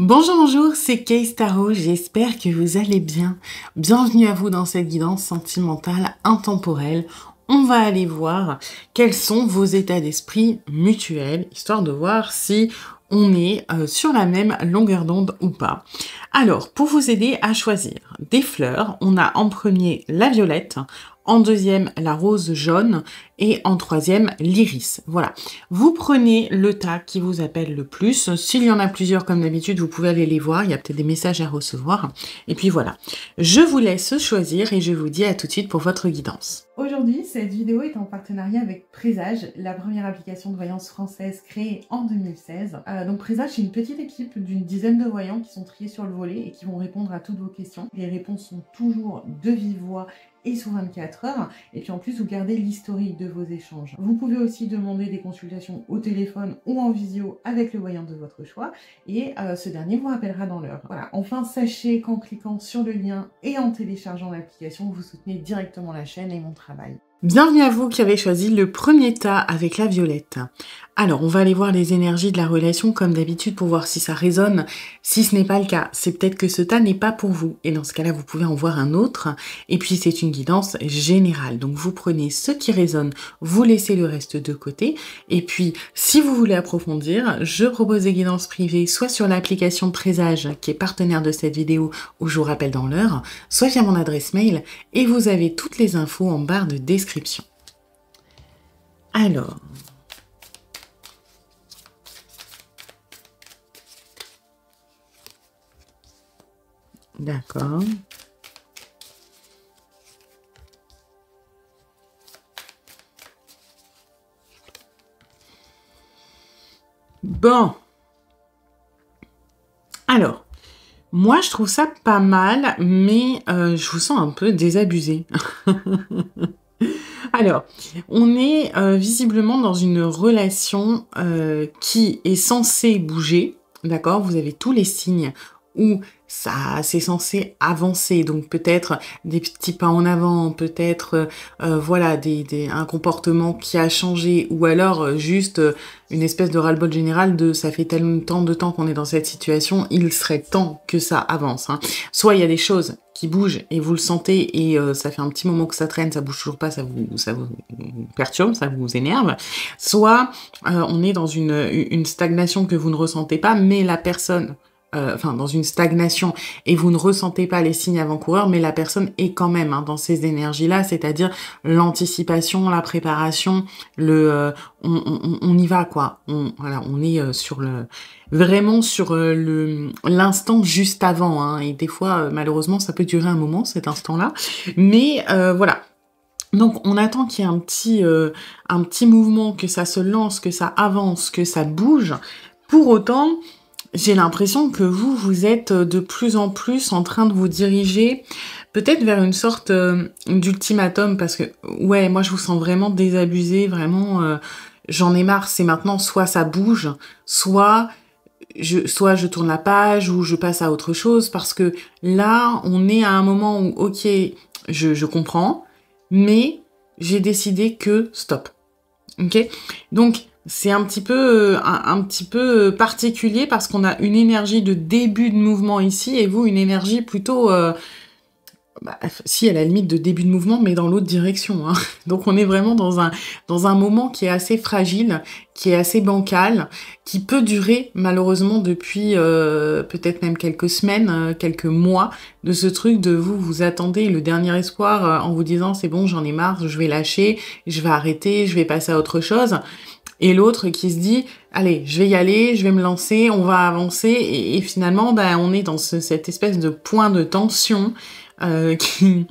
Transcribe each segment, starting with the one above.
Bonjour, bonjour, c'est Kay Tarot, j'espère que vous allez bien. Bienvenue à vous dans cette guidance sentimentale intemporelle. On va aller voir quels sont vos états d'esprit mutuels, histoire de voir si on est sur la même longueur d'onde ou pas. Alors, pour vous aider à choisir des fleurs, on a en premier la violette, en deuxième la rose jaune et en troisième l'iris. Voilà, vous prenez le tas qui vous appelle le plus. S'il y en a plusieurs comme d'habitude, vous pouvez aller les voir, il y a peut-être des messages à recevoir. Et puis voilà, je vous laisse choisir et je vous dis à tout de suite pour votre guidance. Aujourd'hui, cette vidéo est en partenariat avec Présage, la première application de voyance française créée en 2016. Donc Présage, c'est une petite équipe d'une dizaine de voyants qui sont triés sur le volet et qui vont répondre à toutes vos questions. Les réponses sont toujours de vive voix et sous 24 heures. Et puis en plus, vous gardez l'historique de vos échanges. Vous pouvez aussi demander des consultations au téléphone ou en visio avec le voyant de votre choix. Et ce dernier vous rappellera dans l'heure. Voilà. Enfin, sachez qu'en cliquant sur le lien et en téléchargeant l'application, vous soutenez directement la chaîne et mon travail. Bienvenue à vous qui avez choisi le premier tas avec la violette. Alors, on va aller voir les énergies de la relation comme d'habitude pour voir si ça résonne. Si ce n'est pas le cas, c'est peut-être que ce tas n'est pas pour vous. Et dans ce cas-là, vous pouvez en voir un autre. Et puis, c'est une guidance générale. Donc, vous prenez ce qui résonne, vous laissez le reste de côté. Et puis, si vous voulez approfondir, je propose des guidances privées, soit sur l'application Présage, qui est partenaire de cette vidéo, où je vous rappelle dans l'heure, soit via mon adresse mail. Et vous avez toutes les infos en barre de description. Alors... D'accord. Bon. Alors, moi, je trouve ça pas mal, mais je vous sens un peu désabusé. Alors, on est visiblement dans une relation qui est censée bouger, d'accord? Vous avez tous les signes où ça, c'est censé avancer, donc peut-être des petits pas en avant, peut-être voilà un comportement qui a changé, ou alors juste une espèce de ras-le-bol général de ça fait tellement de temps qu'on est dans cette situation, il serait temps que ça avance. Hein. Soit il y a des choses qui bougent et vous le sentez et ça fait un petit moment que ça traîne, ça bouge toujours pas, ça vous perturbe, ça vous énerve. Soit on est dans une stagnation que vous ne ressentez pas, mais la personne dans une stagnation et vous ne ressentez pas les signes avant-coureurs, mais la personne est quand même dans ces énergies-là, c'est-à-dire l'anticipation, la préparation, on y va quoi. On est vraiment sur l'instant juste avant, hein, et des fois malheureusement ça peut durer un moment cet instant-là, mais voilà. Donc on attend qu'il y ait un petit mouvement, que ça se lance, que ça avance, que ça bouge. Pour autant, j'ai l'impression que vous êtes de plus en plus en train de vous diriger peut-être vers une sorte d'ultimatum, parce que, ouais, moi je vous sens vraiment désabusé, vraiment, j'en ai marre, c'est maintenant, soit ça bouge, soit je tourne la page ou je passe à autre chose, parce que là, on est à un moment où, ok, je comprends, mais j'ai décidé que stop, ok? Donc, c'est un petit peu particulier parce qu'on a une énergie de début de mouvement ici et vous une énergie plutôt si à la limite de début de mouvement mais dans l'autre direction, hein. Donc on est vraiment dans un moment qui est assez fragile, qui est assez bancal, qui peut durer malheureusement depuis peut-être même quelques semaines, quelques mois, de ce truc de vous attendez le dernier espoir en vous disant c'est bon, j'en ai marre, je vais lâcher, je vais arrêter, je vais passer à autre chose. Et l'autre qui se dit, allez, je vais y aller, je vais me lancer, on va avancer. Et finalement, on est dans cette espèce de point de tension qui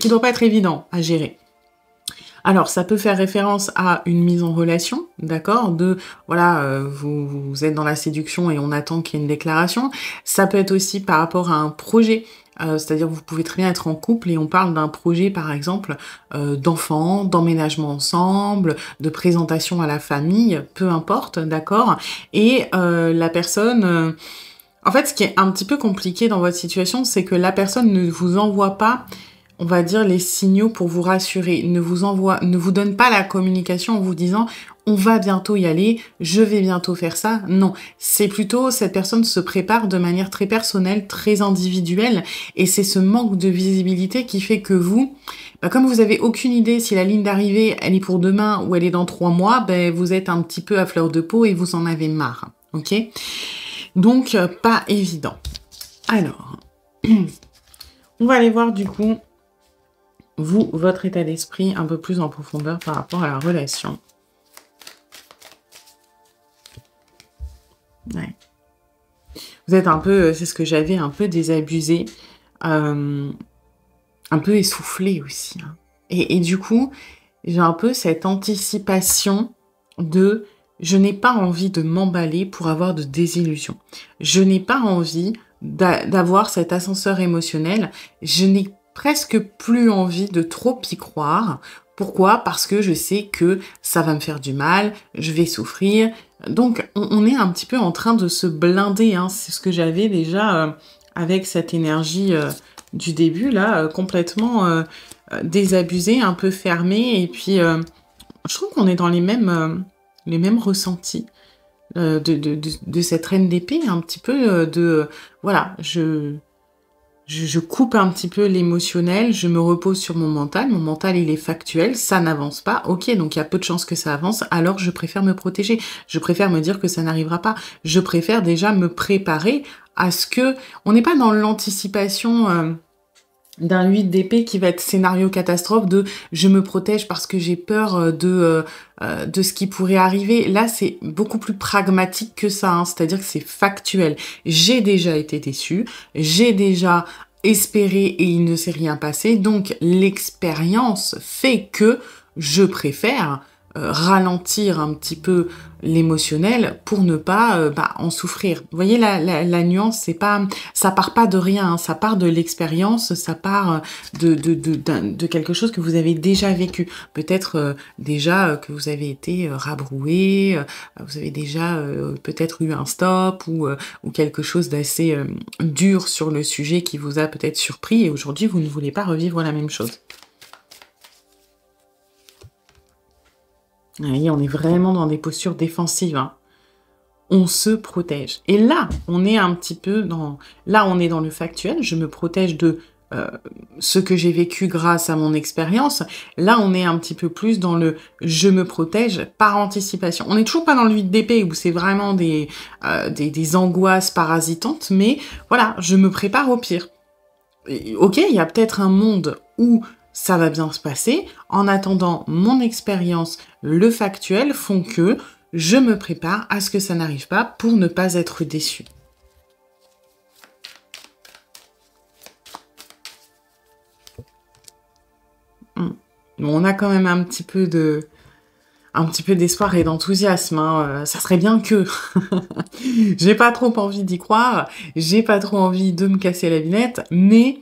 doit pas être évident à gérer. Alors, ça peut faire référence à une mise en relation, d'accord, vous êtes dans la séduction et on attend qu'il y ait une déclaration. Ça peut être aussi par rapport à un projet, c'est-à-dire vous pouvez très bien être en couple et on parle d'un projet, par exemple, d'enfants, d'emménagement ensemble, de présentation à la famille, peu importe, d'accord. Et la personne... en fait, ce qui est un petit peu compliqué dans votre situation, c'est que la personne ne vous envoie pas, on va dire, les signaux pour vous rassurer, ne vous donne pas la communication en vous disant on va bientôt y aller, je vais bientôt faire ça. Non, c'est plutôt cette personne se prépare de manière très personnelle, très individuelle, et c'est ce manque de visibilité qui fait que vous, comme vous avez aucune idée si la ligne d'arrivée, elle est pour demain ou elle est dans 3 mois, vous êtes un petit peu à fleur de peau et vous en avez marre, ok? Donc, pas évident. Alors, on va aller voir du coup, vous, votre état d'esprit un peu plus en profondeur par rapport à la relation. Ouais. Vous êtes un peu, c'est ce que j'avais, un peu désabusé, un peu essoufflé aussi. Hein. Et du coup, j'ai un peu cette anticipation de je n'ai pas envie de m'emballer pour avoir de désillusions. Je n'ai pas envie d'avoir cet ascenseur émotionnel. Je n'ai presque plus envie de trop y croire. Pourquoi? Parce que je sais que ça va me faire du mal, je vais souffrir. Donc, on est un petit peu en train de se blinder. Hein. C'est ce que j'avais déjà avec cette énergie du début, là, complètement désabusée, un peu fermée. Et puis, je trouve qu'on est dans les mêmes ressentis de cette reine d'épée, un petit peu voilà, je coupe un petit peu l'émotionnel, je me repose sur mon mental il est factuel, ça n'avance pas, ok, donc il y a peu de chances que ça avance, alors je préfère me protéger, je préfère me dire que ça n'arrivera pas, je préfère déjà me préparer à ce que, on n'est pas dans l'anticipation d'un 8 d'épée qui va être scénario catastrophe de je me protège parce que j'ai peur de ce qui pourrait arriver. Là, c'est beaucoup plus pragmatique que ça, hein. C'est-à-dire que c'est factuel. J'ai déjà été déçue, j'ai déjà espéré et il ne s'est rien passé. Donc, l'expérience fait que je préfère ralentir un petit peu l'émotionnel pour ne pas en souffrir. Vous voyez la nuance, c'est pas, ça part pas de rien, hein, ça part de l'expérience, ça part de quelque chose que vous avez déjà vécu. Peut-être déjà que vous avez été rabroué, vous avez déjà peut-être eu un stop ou quelque chose d'assez dur sur le sujet qui vous a peut-être surpris et aujourd'hui vous ne voulez pas revivre la même chose. Oui, on est vraiment dans des postures défensives. Hein. On se protège. Et là, on est un petit peu dans... Là, on est dans le factuel. Je me protège de ce que j'ai vécu grâce à mon expérience. Là, on est un petit peu plus dans le je me protège par anticipation. On n'est toujours pas dans le 8 d'épée où c'est vraiment des angoisses parasitantes. Mais voilà, je me prépare au pire. Et, ok, il y a peut-être un monde où ça va bien se passer. En attendant, mon expérience, le factuel font que je me prépare à ce que ça n'arrive pas pour ne pas être déçue. On a quand même un petit peu d'espoir et d'enthousiasme. Hein. Ça serait bien que... J'ai pas trop envie d'y croire, j'ai pas trop envie de me casser la vinette, mais...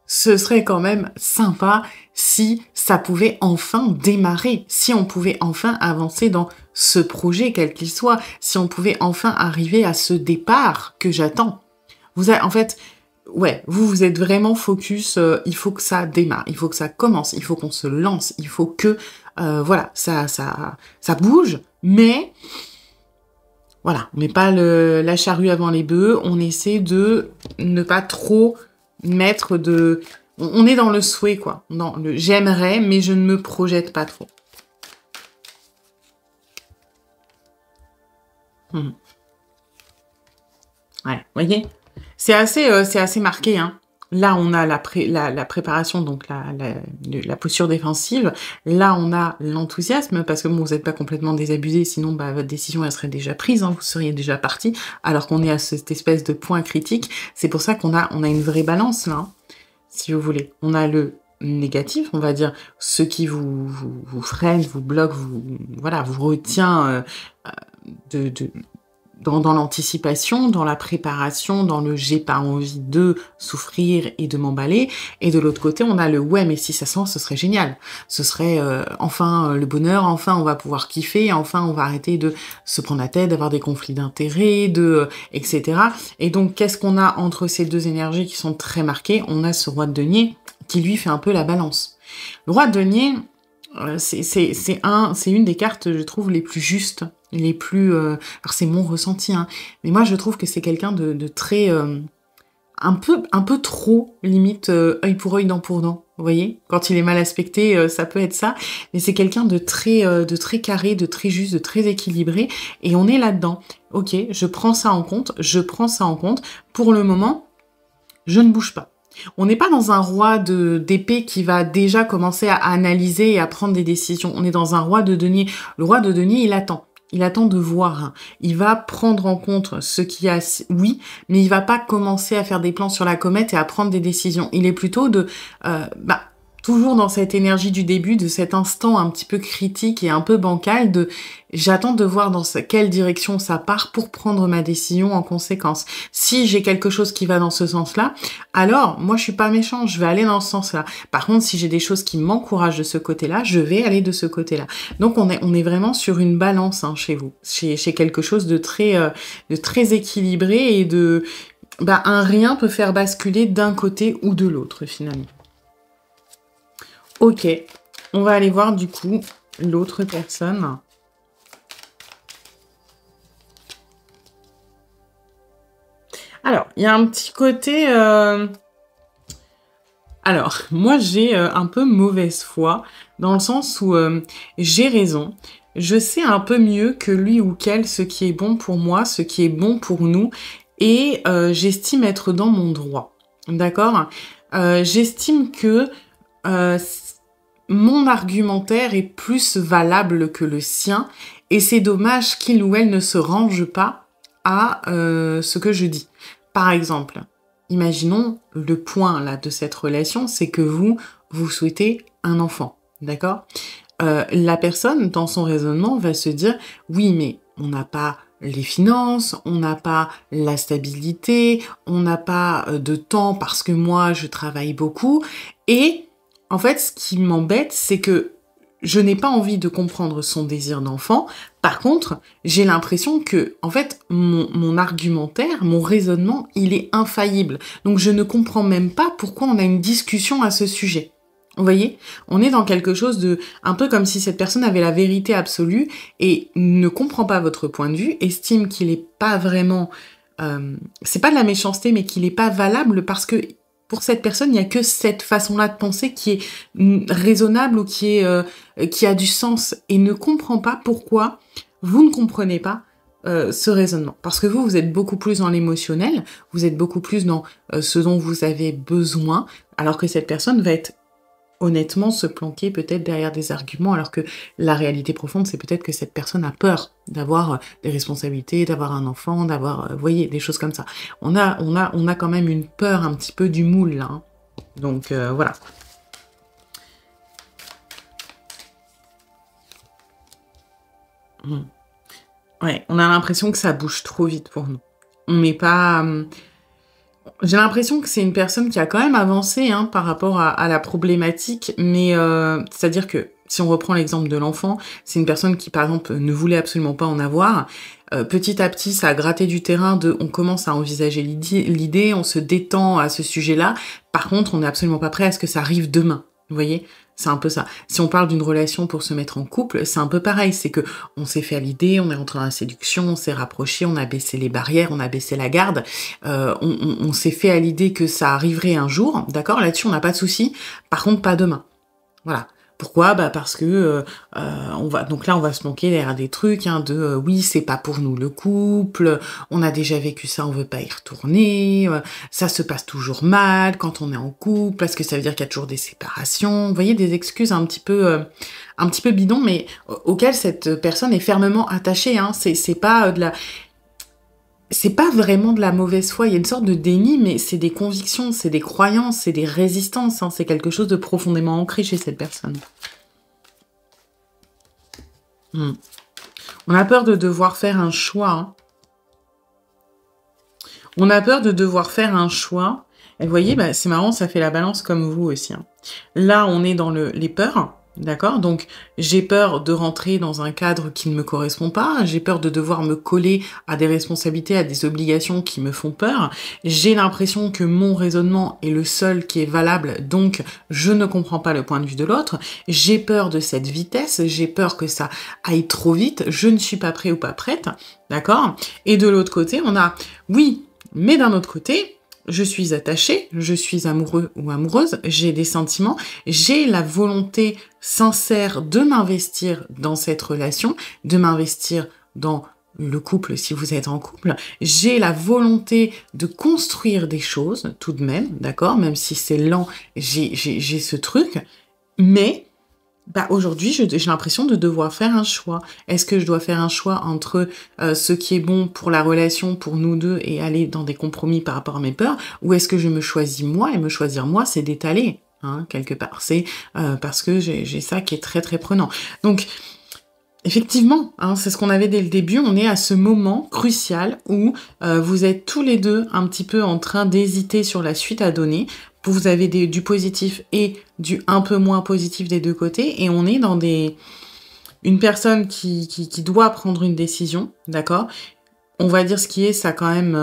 Ce serait quand même sympa si ça pouvait enfin démarrer, si on pouvait enfin avancer dans ce projet, quel qu'il soit, si on pouvait enfin arriver à ce départ que j'attends. En fait, ouais, vous êtes vraiment focus, il faut que ça démarre, il faut que ça commence, il faut qu'on se lance, il faut que, voilà, ça bouge, mais... Voilà, on met pas la charrue avant les bœufs, on essaie de ne pas trop... mettre de... On est dans le souhait, quoi. Dans le j'aimerais, mais je ne me projette pas trop. Ouais, vous voyez? C'est assez marqué, hein. Là, on a la préparation, donc la posture défensive. Là, on a l'enthousiasme, parce que bon, vous n'êtes pas complètement désabusé, sinon votre décision, elle serait déjà prise, hein, vous seriez déjà parti, alors qu'on est à cette espèce de point critique. C'est pour ça qu'on a une vraie balance, là, hein, si vous voulez. On a le négatif, on va dire, ce qui vous freine, vous bloque, vous retient dans l'anticipation, dans la préparation, dans le j'ai pas envie de souffrir et de m'emballer. Et de l'autre côté, on a le ouais, mais si ça sent, ce serait génial. Ce serait enfin le bonheur, enfin on va pouvoir kiffer, enfin on va arrêter de se prendre la tête, d'avoir des conflits d'intérêts, etc. Et donc, qu'est-ce qu'on a entre ces deux énergies qui sont très marquées? On a ce roi de denier qui lui fait un peu la balance. Le roi de denier, c'est une des cartes, je trouve, les plus justes, les plus... alors, c'est mon ressenti, hein, mais moi, je trouve que c'est quelqu'un de très... un peu trop, limite, œil pour œil, dent pour dent. Vous voyez? Quand il est mal aspecté, ça peut être ça. Mais c'est quelqu'un de très carré, de très juste, de très équilibré. Et on est là-dedans. Ok, je prends ça en compte. Je prends ça en compte. Pour le moment, je ne bouge pas. On n'est pas dans un roi d'épée qui va déjà commencer à analyser et à prendre des décisions. On est dans un roi de denier. Le roi de denier, il attend. Il attend de voir. Il va prendre en compte ce qu'il y a, oui, mais il va pas commencer à faire des plans sur la comète et à prendre des décisions. Il est plutôt toujours dans cette énergie du début, de cet instant un petit peu critique et un peu bancal de j'attends de voir dans quelle direction ça part pour prendre ma décision en conséquence. Si j'ai quelque chose qui va dans ce sens-là, alors moi je suis pas méchant, je vais aller dans ce sens-là. Par contre, si j'ai des choses qui m'encouragent de ce côté-là, je vais aller de ce côté-là. Donc on est vraiment sur une balance chez vous, chez quelque chose de très équilibré et un rien peut faire basculer d'un côté ou de l'autre finalement. Ok, on va aller voir du coup l'autre personne. Alors, il y a un petit côté... Alors, moi j'ai un peu mauvaise foi, dans le sens où j'ai raison. Je sais un peu mieux que lui ou qu'elle ce qui est bon pour moi, ce qui est bon pour nous, et j'estime être dans mon droit. D'accord? J'estime que... mon argumentaire est plus valable que le sien et c'est dommage qu'il ou elle ne se range pas à ce que je dis. Par exemple, imaginons le point là de cette relation, c'est que vous souhaitez un enfant, d'accord? La personne, dans son raisonnement, va se dire « Oui, mais on n'a pas les finances, on n'a pas la stabilité, on n'a pas de temps parce que moi, je travaille beaucoup. » Et en fait, ce qui m'embête, c'est que je n'ai pas envie de comprendre son désir d'enfant. Par contre, j'ai l'impression que, en fait, mon argumentaire, mon raisonnement, il est infaillible. Donc, je ne comprends même pas pourquoi on a une discussion à ce sujet. Vous voyez? On est dans quelque chose de... un peu comme si cette personne avait la vérité absolue et ne comprend pas votre point de vue, estime qu'il n'est pas vraiment... c'est pas de la méchanceté, mais qu'il n'est pas valable parce que pour cette personne, il n'y a que cette façon-là de penser qui est raisonnable ou qui a du sens et ne comprend pas pourquoi vous ne comprenez pas ce raisonnement. Parce que vous êtes beaucoup plus dans l'émotionnel, vous êtes beaucoup plus dans ce dont vous avez besoin, alors que cette personne va être honnêtement se planquer peut-être derrière des arguments, alors que la réalité profonde, c'est peut-être que cette personne a peur d'avoir des responsabilités, d'avoir un enfant, d'avoir, vous voyez, des choses comme ça. On a quand même une peur un petit peu du moule, là. Hein. Donc, voilà. Ouais, on a l'impression que ça bouge trop vite pour nous. On n'est pas... J'ai l'impression que c'est une personne qui a quand même avancé par rapport à la problématique, mais c'est-à-dire que si on reprend l'exemple de l'enfant, c'est une personne qui, par exemple, ne voulait absolument pas en avoir. Petit à petit, ça a gratté du terrain on commence à envisager l'idée, on se détend à ce sujet-là. Par contre, on n'est absolument pas prêt à ce que ça arrive demain. Vous voyez? C'est un peu ça. Si on parle d'une relation pour se mettre en couple, c'est un peu pareil. C'est que on s'est fait à l'idée, on est rentré dans la séduction, on s'est rapproché, on a baissé les barrières, on a baissé la garde. On s'est fait à l'idée que ça arriverait un jour. D'accord? Là-dessus, on n'a pas de souci. Par contre, pas demain. Voilà. Pourquoi? Parce que donc là on va se manquer derrière des trucs oui, c'est pas pour nous le couple, on a déjà vécu ça, on veut pas y retourner, ça se passe toujours mal quand on est en couple parce que ça veut dire qu'il y a toujours des séparations. Vous voyez, des excuses un petit peu bidons, mais auxquelles cette personne est fermement attachée. C'est pas de la... C'est pas vraiment de la mauvaise foi, il y a une sorte de déni, mais c'est des convictions, c'est des croyances, c'est des résistances, c'est quelque chose de profondément ancré chez cette personne. On a peur de devoir faire un choix. On a peur de devoir faire un choix. Et vous voyez, c'est marrant, ça fait la balance comme vous aussi. Là, on est dans les peurs, D'accord? Donc, j'ai peur de rentrer dans un cadre qui ne me correspond pas, j'ai peur de devoir me coller à des responsabilités, à des obligations qui me font peur. J'ai l'impression que mon raisonnement est le seul qui est valable, donc je ne comprends pas le point de vue de l'autre. J'ai peur de cette vitesse, j'ai peur que ça aille trop vite, je ne suis pas prêt ou pas prête, d'accord? Et de l'autre côté, on a, oui, mais d'un autre côté, je suis attachée, je suis amoureux ou amoureuse, j'ai des sentiments, j'ai la volonté sincère de m'investir dans cette relation, de m'investir dans le couple si vous êtes en couple. J'ai la volonté de construire des choses tout de même, d'accord? Même si c'est lent, j'ai ce truc. Mais aujourd'hui, j'ai l'impression de devoir faire un choix. Est-ce que je dois faire un choix entre ce qui est bon pour la relation, pour nous deux, et aller dans des compromis par rapport à mes peurs, ou est-ce que je me choisis moi, et me choisir moi, c'est d'étaler, hein, quelque part. C'est parce que j'ai ça qui est très très prenant. Donc, effectivement, hein, c'est ce qu'on avait dès le début, on est à ce moment crucial où vous êtes tous les deux un petit peu en train d'hésiter sur la suite à donner. Vous avez du positif et du un peu moins positif des deux côtés, et on est dans une personne qui doit prendre une décision, d'accord? On va dire ce qui est, ça a quand même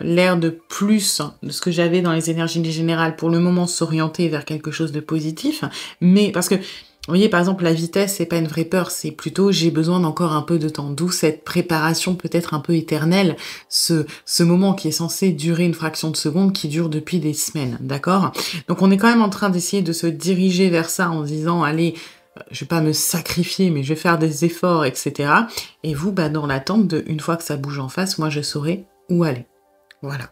l'air de plus de ce que j'avais dans les énergies générales pour le moment, s'orienter vers quelque chose de positif, mais parce que vous voyez, par exemple, la vitesse, c'est pas une vraie peur, c'est plutôt j'ai besoin d'encore un peu de temps, d'où cette préparation peut-être un peu éternelle, ce moment qui est censé durer une fraction de seconde, qui dure depuis des semaines, d'accord? Donc on est quand même en train d'essayer de se diriger vers ça en se disant, allez, je vais pas me sacrifier, mais je vais faire des efforts, etc. Et vous, dans l'attente de, une fois que ça bouge en face, moi je saurai où aller. Voilà.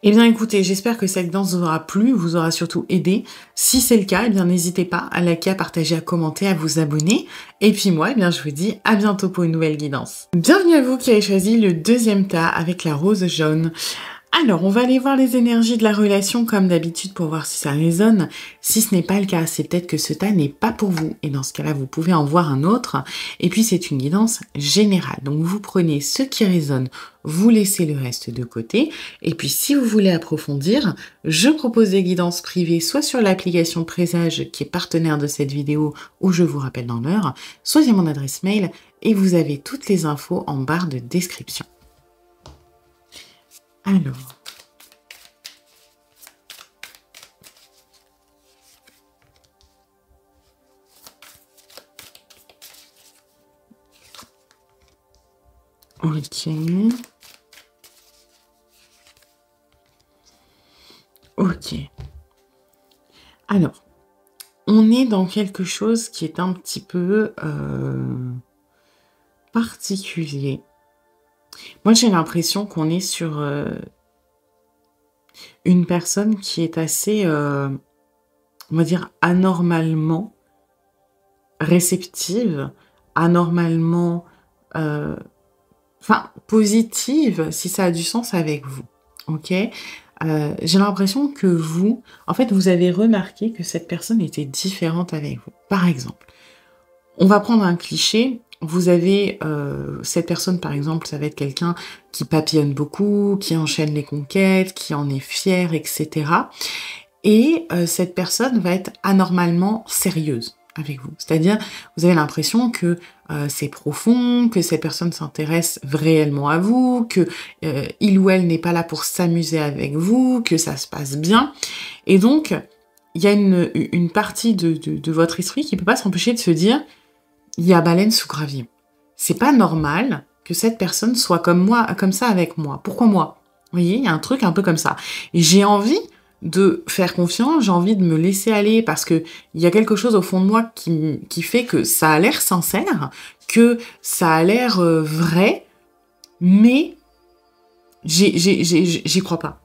Eh bien écoutez, j'espère que cette guidance vous aura plu, vous aura surtout aidé. Si c'est le cas, eh bien n'hésitez pas à liker, à partager, à commenter, à vous abonner. Et puis moi, eh bien je vous dis à bientôt pour une nouvelle guidance. Bienvenue à vous qui avez choisi le deuxième tas avec la rose jaune. Alors, on va aller voir les énergies de la relation comme d'habitude pour voir si ça résonne. Si ce n'est pas le cas, c'est peut-être que ce tas n'est pas pour vous. Et dans ce cas-là, vous pouvez en voir un autre. Et puis, c'est une guidance générale. Donc, vous prenez ce qui résonne, vous laissez le reste de côté. Et puis, si vous voulez approfondir, je propose des guidances privées, soit sur l'application Présage qui est partenaire de cette vidéo, où je vous rappelle dans l'heure, soit via mon adresse mail. Et vous avez toutes les infos en barre de description. Alors, ok, ok. Alors, on est dans quelque chose qui est un petit peu particulier. Moi, j'ai l'impression qu'on est sur une personne qui est assez, on va dire, anormalement réceptive, anormalement, positive, si ça a du sens avec vous, ok? J'ai l'impression que vous, en fait, vous avez remarqué que cette personne était différente avec vous. Par exemple, on va prendre un cliché. Vous avez cette personne, par exemple, ça va être quelqu'un qui papillonne beaucoup, qui enchaîne les conquêtes, qui en est fier, etc. Et cette personne va être anormalement sérieuse avec vous. C'est-à-dire, vous avez l'impression que c'est profond, que cette personne s'intéresse réellement à vous, que il ou elle n'est pas là pour s'amuser avec vous, que ça se passe bien. Et donc, il y a une partie de votre esprit qui peut pas s'empêcher de se dire il y a baleine sous gravillon. C'est pas normal que cette personne soit comme moi, comme ça avec moi. Pourquoi moi? Vous voyez, il y a un truc un peu comme ça. Et j'ai envie de faire confiance, j'ai envie de me laisser aller parce que il y a quelque chose au fond de moi qui fait que ça a l'air sincère, que ça a l'air vrai, mais j'y crois pas.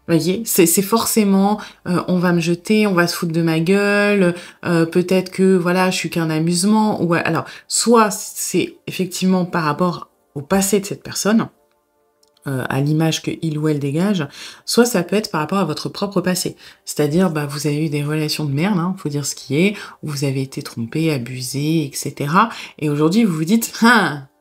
Vous voyez, c'est forcément, on va me jeter, on va se foutre de ma gueule, peut-être que voilà, je suis qu'un amusement. Ou alors, soit c'est effectivement par rapport au passé de cette personne, à l'image que il ou elle dégage, soit ça peut être par rapport à votre propre passé. C'est-à-dire, vous avez eu des relations de merde, hein, faut dire ce qui est, où vous avez été trompé, abusé, etc. Et aujourd'hui, vous vous dites,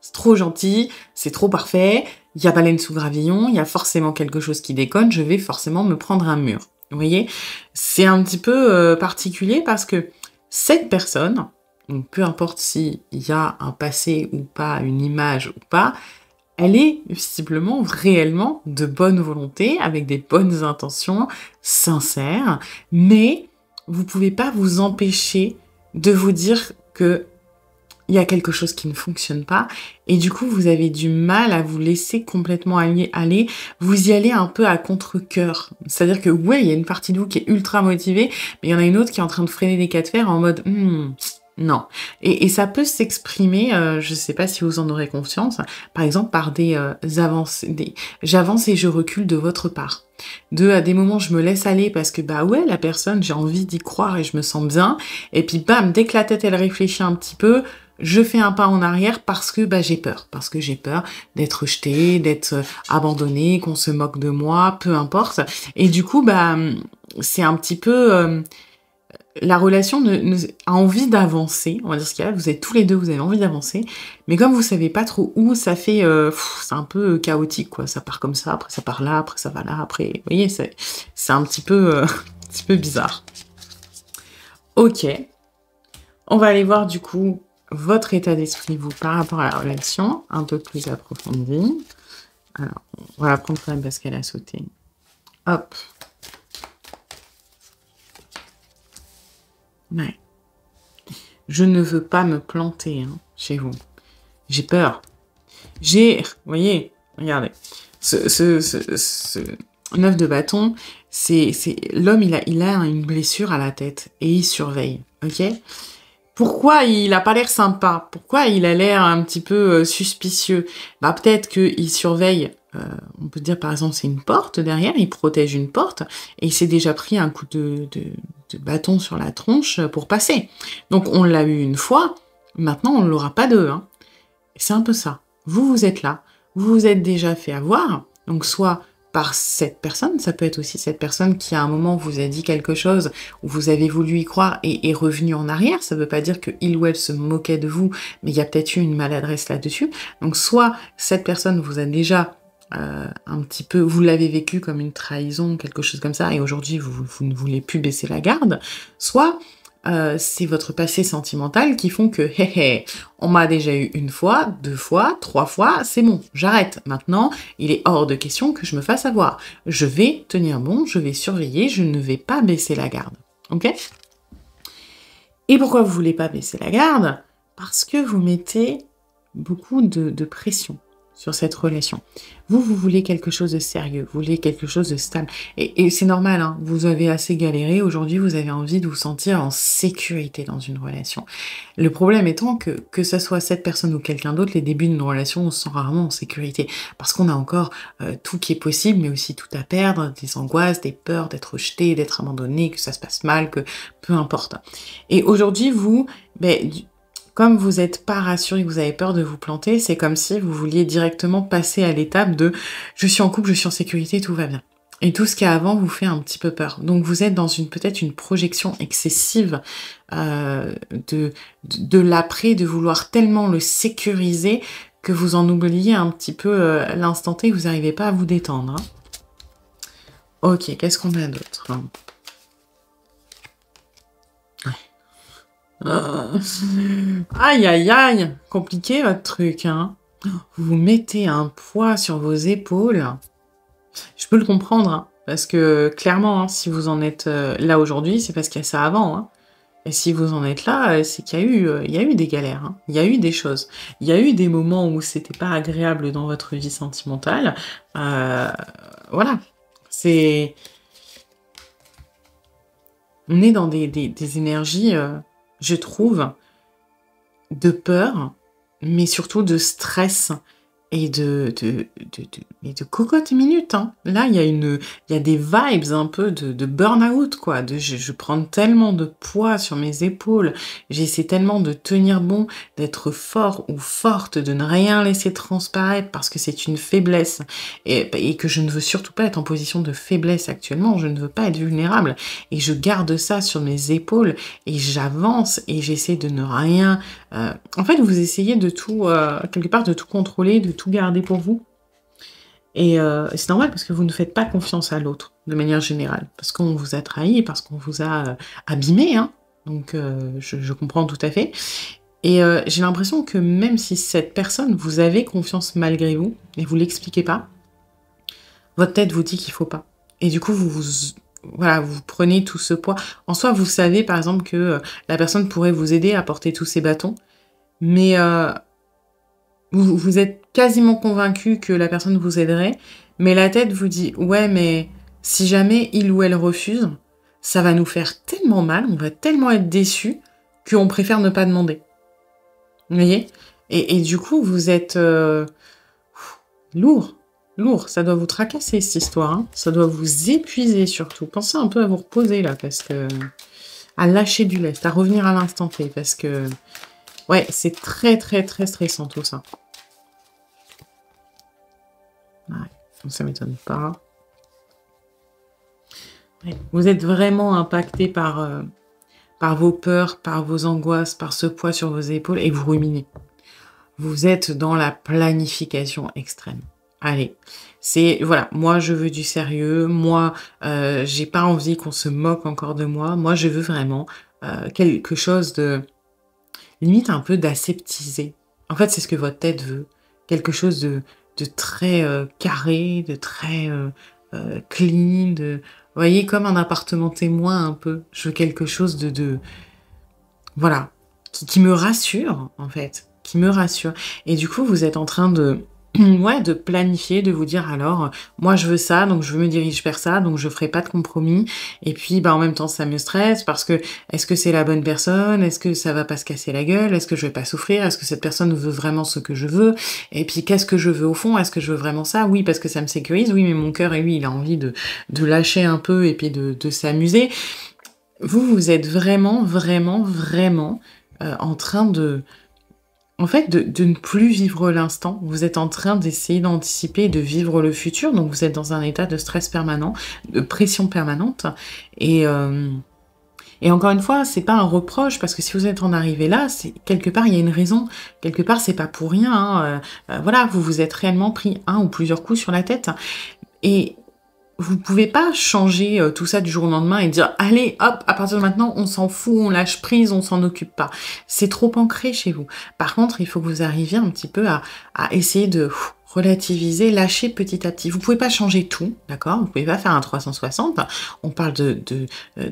c'est trop gentil, c'est trop parfait. Il y a baleine sous gravillon, il y a forcément quelque chose qui déconne, je vais forcément me prendre un mur. Vous voyez, c'est un petit peu particulier parce que cette personne, donc peu importe s'il y a un passé ou pas, une image ou pas, elle est visiblement réellement de bonne volonté, avec des bonnes intentions, sincères, mais vous pouvez pas vous empêcher de vous dire que il y a quelque chose qui ne fonctionne pas, et du coup, vous avez du mal à vous laisser complètement aller. Vous y allez un peu à contre-cœur. C'est-à-dire que, ouais, il y a une partie de vous qui est ultra motivée, mais il y en a une autre qui est en train de freiner les quatre fers en mode, non. Et ça peut s'exprimer, je sais pas si vous en aurez conscience, par exemple par des avancées, j'avance et je recule de votre part. À des moments, je me laisse aller parce que, bah ouais, la personne, j'ai envie d'y croire et je me sens bien. Et puis, bam, dès que la tête, elle réfléchit un petit peu, je fais un pas en arrière parce que bah, j'ai peur. Parce que j'ai peur d'être rejetée, d'être abandonnée, qu'on se moque de moi, peu importe. Et du coup, bah, c'est un petit peu... la relation a envie d'avancer, on va dire ce qu'il y a, vous êtes tous les deux, vous avez envie d'avancer, mais comme vous savez pas trop où, ça fait... c'est un peu chaotique, quoi. Ça part comme ça, après ça part là, après ça va là, après... Vous voyez, c'est un petit peu, un petit peu bizarre. Ok. On va aller voir, du coup, votre état d'esprit, vous, par rapport à la relation, un peu plus approfondi. Alors, on va la prendre quand même parce qu'elle a sauté. Hop. Ouais. Je ne veux pas me planter chez vous. J'ai peur. Vous voyez, regardez. Ce 9 de bâton, c'est l'homme, il a une blessure à la tête et il surveille, ok? Pourquoi il a pas l'air sympa? Pourquoi il a l'air un petit peu suspicieux? Bah peut-être qu'il surveille, on peut dire par exemple c'est une porte derrière, il protège une porte, et il s'est déjà pris un coup de bâton sur la tronche pour passer. Donc on l'a eu une fois, maintenant on ne l'aura pas deux. C'est un peu ça. Vous êtes là, vous vous êtes déjà fait avoir, donc soit par cette personne, ça peut être aussi cette personne qui à un moment vous a dit quelque chose, où vous avez voulu y croire et est revenu en arrière, ça veut pas dire que il ou elle se moquait de vous, mais il y a peut-être eu une maladresse là-dessus, donc soit cette personne vous a déjà un petit peu, vous l'avez vécu comme une trahison, quelque chose comme ça, et aujourd'hui vous ne voulez plus baisser la garde, soit c'est votre passé sentimental qui font que, on m'a déjà eu une fois, 2 fois, 3 fois, c'est bon, j'arrête. Maintenant, il est hors de question que je me fasse avoir. Je vais tenir bon, je vais surveiller, je ne vais pas baisser la garde. Ok? Et pourquoi vous voulez pas baisser la garde? Parce que vous mettez beaucoup de pression sur cette relation. Vous voulez quelque chose de sérieux, vous voulez quelque chose de stable. Et c'est normal, vous avez assez galéré, aujourd'hui vous avez envie de vous sentir en sécurité dans une relation. Le problème étant que ça soit cette personne ou quelqu'un d'autre, les débuts d'une relation, on se sent rarement en sécurité. Parce qu'on a encore tout qui est possible, mais aussi tout à perdre, des angoisses, des peurs d'être rejeté, d'être abandonné, que ça se passe mal, que peu importe. Et aujourd'hui, vous, comme vous n'êtes pas rassuré, que vous avez peur de vous planter, c'est comme si vous vouliez directement passer à l'étape de « je suis en couple, je suis en sécurité, tout va bien ». Et tout ce qu'il y a avant vous fait un petit peu peur. Donc vous êtes dans peut-être une projection excessive de l'après, de vouloir tellement le sécuriser que vous en oubliez un petit peu l'instant T, vous n'arrivez pas à vous détendre. Ok, qu'est-ce qu'on a d'autre ? Aïe, aïe, aïe, compliqué votre truc, Vous mettez un poids sur vos épaules. Je peux le comprendre, parce que clairement, si vous en êtes là aujourd'hui, c'est parce qu'il y a ça avant. Et si vous en êtes là, c'est qu'il y a eu des galères, il y a eu des choses. Il y a eu des moments où c'était pas agréable dans votre vie sentimentale. Voilà, c'est... On est dans des énergies... je trouve, de peur, mais surtout de stress et de cocotte minute. Là, il y a des vibes un peu de burn-out, quoi. Je prends tellement de poids sur mes épaules, j'essaie tellement de tenir bon, d'être fort ou forte, de ne rien laisser transparaître parce que c'est une faiblesse et que je ne veux surtout pas être en position de faiblesse actuellement, je ne veux pas être vulnérable et je garde ça sur mes épaules et j'avance et j'essaie de ne rien... En fait, vous essayez de tout, quelque part, de tout contrôler, de tout garder pour vous. Et c'est normal parce que vous ne faites pas confiance à l'autre, de manière générale. Parce qu'on vous a trahi, parce qu'on vous a abîmé, Donc, je comprends tout à fait. Et j'ai l'impression que même si cette personne, vous avez confiance malgré vous, et vous l'expliquez pas, votre tête vous dit qu'il faut pas. Et du coup, voilà, vous prenez tout ce poids. En soi, vous savez, par exemple, que la personne pourrait vous aider à porter tous ces bâtons, mais vous êtes quasiment convaincu que la personne vous aiderait, mais la tête vous dit, ouais, mais si jamais il ou elle refuse, ça va nous faire tellement mal, on va tellement être déçus, qu'on préfère ne pas demander. Vous voyez? Et du coup, vous êtes lourd. Lourd, ça doit vous tracasser cette histoire, hein. Ça doit vous épuiser surtout. Pensez un peu à vous reposer là, parce que... à lâcher du lest, à revenir à l'instant T, parce que... ouais, c'est très très très stressant tout ça. Ouais, ça m'étonne pas. Ouais. Vous êtes vraiment impacté par vos peurs, par vos angoisses, par ce poids sur vos épaules, et vous ruminez. Vous êtes dans la planification extrême. Allez, c'est, voilà, moi je veux du sérieux, moi j'ai pas envie qu'on se moque encore de moi, moi je veux vraiment quelque chose de, limite un peu d'aseptisé. En fait, c'est ce que votre tête veut, quelque chose de très carré, de très clean, vous voyez, comme un appartement témoin un peu. Je veux quelque chose voilà, qui me rassure, en fait, qui me rassure. Et du coup, vous êtes en train de, ouais, de planifier, de vous dire, alors, moi, je veux ça, donc je me dirige vers ça, donc je ferai pas de compromis. Et puis, bah, en même temps, ça me stresse parce que, est-ce que c'est la bonne personne? Est-ce que ça va pas se casser la gueule? Est-ce que je vais pas souffrir? Est-ce que cette personne veut vraiment ce que je veux? Et puis, qu'est-ce que je veux au fond? Est-ce que je veux vraiment ça? Oui, parce que ça me sécurise. Oui, mais mon cœur, et lui, il a envie de lâcher un peu et puis de s'amuser. Vous êtes vraiment, vraiment, vraiment en train de... En fait, de ne plus vivre l'instant. Vous êtes en train d'essayer d'anticiper et de vivre le futur. Donc, vous êtes dans un état de stress permanent, de pression permanente. Et encore une fois, c'est pas un reproche, parce que si vous êtes en arrivé là, c'est quelque part, il y a une raison. Quelque part, c'est pas pour rien, hein. Voilà, vous vous êtes réellement pris un ou plusieurs coups sur la tête. Et vous pouvez pas changer tout ça du jour au lendemain et dire allez hop, à partir de maintenant on s'en fout, on lâche prise, on s'en occupe pas. C'est trop ancré chez vous. Par contre, il faut que vous arriviez un petit peu à essayer de relativiser, lâcher petit à petit. Vous pouvez pas changer tout, d'accord? Vous pouvez pas faire un 360. On parle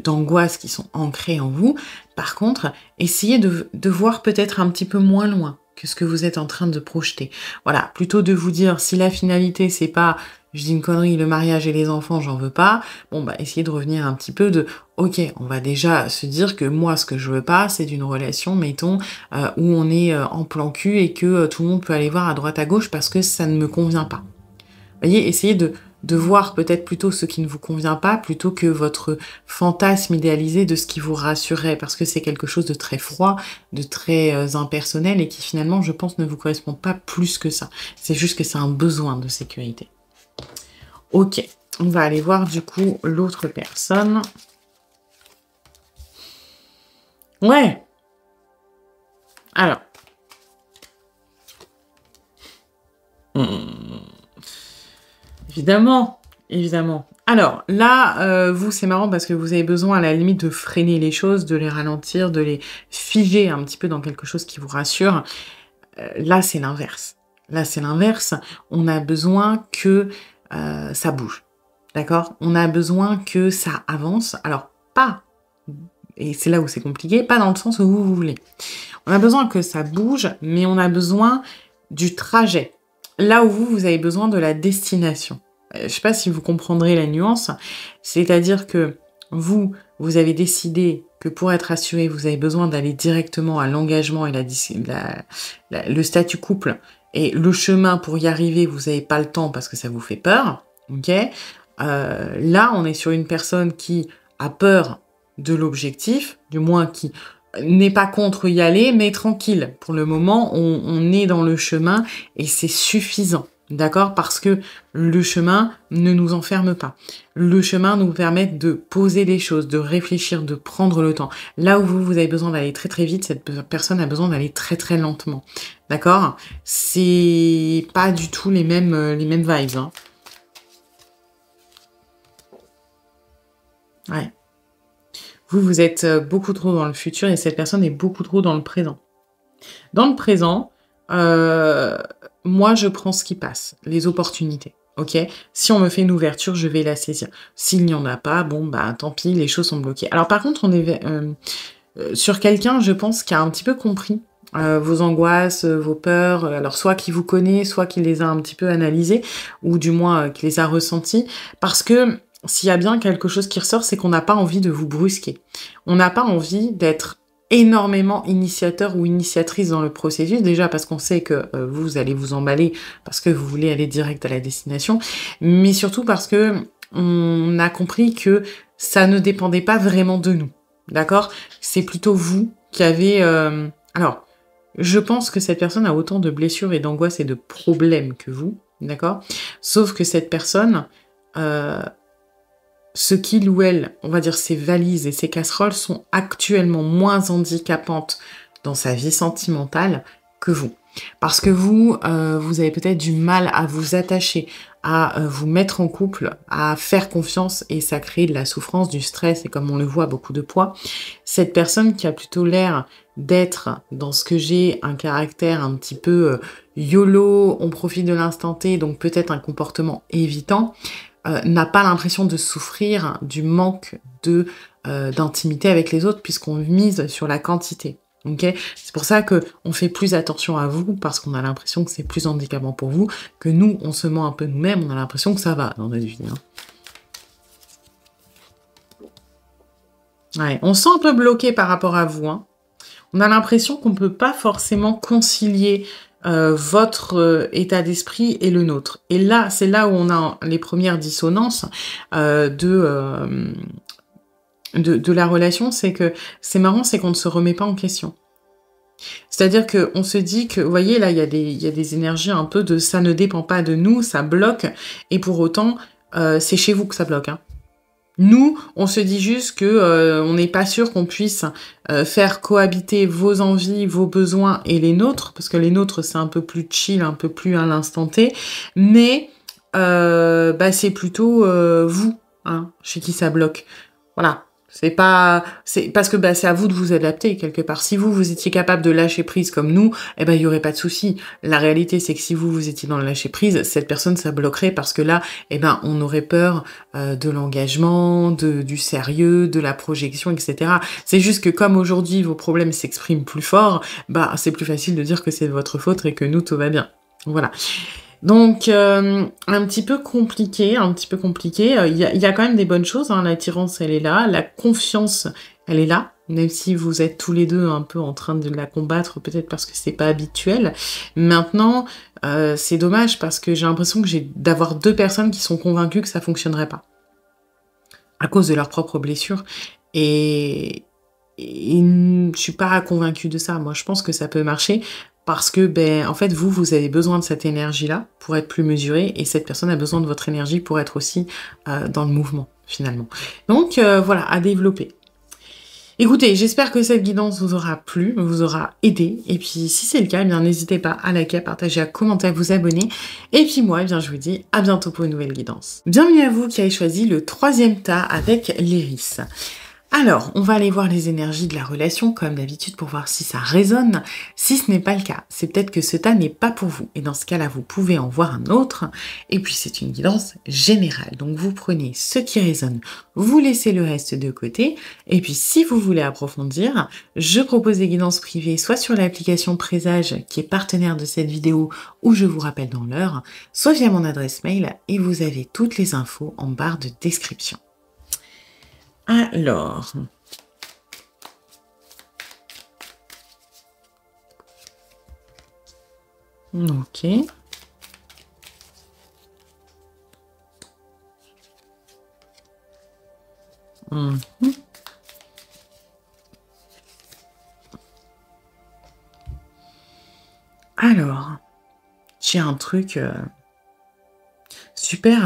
d'angoisses qui sont ancrées en vous. Par contre, essayez de voir peut-être un petit peu moins loin que ce que vous êtes en train de projeter. Voilà, plutôt de vous dire si la finalité c'est pas, je dis une connerie, le mariage et les enfants, j'en veux pas. Bon, bah, essayez de revenir un petit peu ok, on va déjà se dire que moi, ce que je veux pas, c'est d'une relation, mettons, où on est en plan cul et que tout le monde peut aller voir à droite à gauche parce que ça ne me convient pas. Vous voyez, essayez de voir peut-être plutôt ce qui ne vous convient pas plutôt que votre fantasme idéalisé de ce qui vous rassurerait, parce que c'est quelque chose de très froid, de très impersonnel et qui finalement, je pense, ne vous correspond pas plus que ça. C'est juste que c'est un besoin de sécurité. Ok, on va aller voir du coup l'autre personne. Ouais. Alors. Évidemment, évidemment. Alors là, vous, c'est marrant parce que vous avez besoin à la limite de freiner les choses, de les ralentir, de les figer un petit peu dans quelque chose qui vous rassure. Là, c'est l'inverse. Là, c'est l'inverse. On a besoin que ça bouge. D'accord? On a besoin que ça avance. Alors, pas, et c'est là où c'est compliqué, pas dans le sens où vous voulez. On a besoin que ça bouge, mais on a besoin du trajet. Là où vous avez besoin de la destination. Je sais pas si vous comprendrez la nuance. C'est-à-dire que vous avez décidé que pour être assuré, vous avez besoin d'aller directement à l'engagement et le statut couple. Et le chemin pour y arriver, vous n'avez pas le temps parce que ça vous fait peur. Ok ? Là, on est sur une personne qui a peur de l'objectif, du moins qui n'est pas contre y aller, mais tranquille. Pour le moment, on est dans le chemin et c'est suffisant. D'accord? Parce que le chemin ne nous enferme pas. Le chemin nous permet de poser les choses, de réfléchir, de prendre le temps. Là où vous avez besoin d'aller très très vite, cette personne a besoin d'aller très très lentement. D'accord? C'est pas du tout les mêmes vibes, hein. Ouais. Vous êtes beaucoup trop dans le futur et cette personne est beaucoup trop dans le présent. Dans le présent, moi, je prends ce qui passe, les opportunités. Ok, si on me fait une ouverture, je vais la saisir. S'il n'y en a pas, bon, bah, tant pis, les choses sont bloquées. Alors, par contre, on est sur quelqu'un, je pense, qui a un petit peu compris vos angoisses, vos peurs, alors soit qui vous connaît, soit qui les a un petit peu analysées, ou du moins qui les a ressenties, parce que s'il y a bien quelque chose qui ressort, c'est qu'on n'a pas envie de vous brusquer. On n'a pas envie d'être énormément initiateur ou initiatrice dans le processus, déjà parce qu'on sait que vous allez vous emballer, parce que vous voulez aller direct à la destination, mais surtout parce que on a compris que ça ne dépendait pas vraiment de nous, d'accord? C'est plutôt vous qui avez... Alors, je pense que cette personne a autant de blessures et d'angoisses et de problèmes que vous, d'accord? Sauf que cette personne, ce qu'il ou elle, on va dire ses valises et ses casseroles, sont actuellement moins handicapantes dans sa vie sentimentale que vous. Parce que vous, vous avez peut-être du mal à vous attacher, à vous mettre en couple, à faire confiance, et ça crée de la souffrance, du stress, et comme on le voit, beaucoup de poids. Cette personne qui a plutôt l'air d'être dans ce que j'ai un caractère un petit peu YOLO, on profite de l'instant T, donc peut-être un comportement évitant, n'a pas l'impression de souffrir du manque de d'intimité avec les autres, puisqu'on mise sur la quantité. Ok, c'est pour ça que on fait plus attention à vous, parce qu'on a l'impression que c'est plus handicapant pour vous, que nous, on se ment un peu nous-mêmes, on a l'impression que ça va dans notre vie. Hein. Ouais, on se sent un peu bloqué par rapport à vous. Hein. On a l'impression qu'on peut pas forcément concilier votre état d'esprit et le nôtre. Et là, c'est là où on a les premières dissonances de la relation, c'est que c'est marrant, c'est qu'on ne se remet pas en question. C'est-à-dire qu'on se dit que, vous voyez, là, il y a des énergies un peu de ça ne dépend pas de nous, ça bloque, et pour autant, c'est chez vous que ça bloque. Hein. Nous, on se dit juste que on n'est pas sûr qu'on puisse faire cohabiter vos envies, vos besoins et les nôtres, parce que les nôtres, c'est un peu plus chill, un peu plus à l'instant T, mais bah, c'est plutôt vous, hein, chez qui ça bloque. Voilà. C'est parce que bah, c'est à vous de vous adapter quelque part. Si vous étiez capable de lâcher prise comme nous, eh ben il y aurait pas de souci. La réalité c'est que si vous étiez dans le lâcher prise, cette personne ça bloquerait parce que là, eh ben on aurait peur de l'engagement, du sérieux, de la projection, etc. C'est juste que comme aujourd'hui vos problèmes s'expriment plus fort, bah c'est plus facile de dire que c'est de votre faute et que nous tout va bien. Voilà. Donc, un petit peu compliqué. Il y a quand même des bonnes choses. Hein. L'attirance, elle est là. La confiance, elle est là. Même si vous êtes tous les deux un peu en train de la combattre, peut-être parce que c'est pas habituel. Maintenant, c'est dommage parce que j'ai l'impression que d'avoir deux personnes qui sont convaincues que ça fonctionnerait pas. À cause de leurs propres blessures. Et je suis pas convaincue de ça. Moi, je pense que ça peut marcher. Parce que, ben, en fait, vous avez besoin de cette énergie-là pour être plus mesuré, et cette personne a besoin de votre énergie pour être aussi dans le mouvement, finalement. Donc, voilà, à développer. Écoutez, j'espère que cette guidance vous aura plu, vous aura aidé. Et puis, si c'est le cas, eh bien, n'hésitez pas à liker, à partager, à commenter, à vous abonner. Et puis moi, eh bien, je vous dis à bientôt pour une nouvelle guidance. Bienvenue à vous qui avez choisi le 3e tas avec l'Iris. Alors, on va aller voir les énergies de la relation, comme d'habitude, pour voir si ça résonne. Si ce n'est pas le cas, c'est peut-être que ce tas n'est pas pour vous. Et dans ce cas-là, vous pouvez en voir un autre. Et puis, c'est une guidance générale. Donc, vous prenez ce qui résonne, vous laissez le reste de côté. Et puis, si vous voulez approfondir, je propose des guidances privées, soit sur l'application Présage, qui est partenaire de cette vidéo, où je vous rappelle dans l'heure, soit via mon adresse mail. Et vous avez toutes les infos en barre de description. Alors, ok. Alors, j'ai un truc super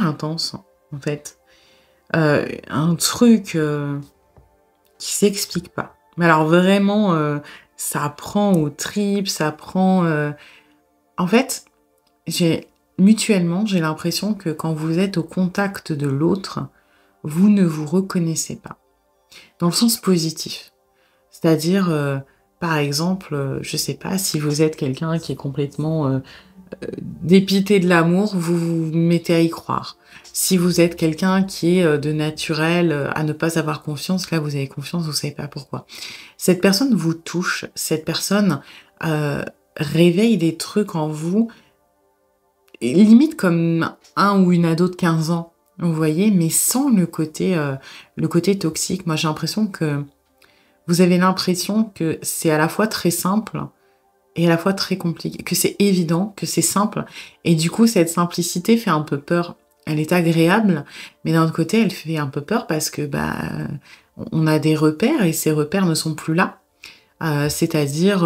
intense, en fait. Un truc qui s'explique pas. Mais alors vraiment, ça prend aux tripes, ça prend... En fait, mutuellement, j'ai l'impression que quand vous êtes au contact de l'autre, vous ne vous reconnaissez pas. dans le sens positif. C'est-à-dire, par exemple, je sais pas, si vous êtes quelqu'un qui est complètement dépité de l'amour, vous vous mettez à y croire. Si vous êtes quelqu'un qui est de naturel à ne pas avoir confiance, là vous avez confiance, vous savez pas pourquoi. Cette personne vous touche, cette personne réveille des trucs en vous, limite comme un ou une ado de 15 ans, vous voyez, mais sans le côté toxique. Moi j'ai l'impression que vous avez l'impression que c'est à la fois très simple et à la fois très compliqué, que c'est évident, que c'est simple, et du coup cette simplicité fait un peu peur. Elle est agréable, mais d'un autre côté elle fait un peu peur parce que on a des repères et ces repères ne sont plus là. C'est-à-dire,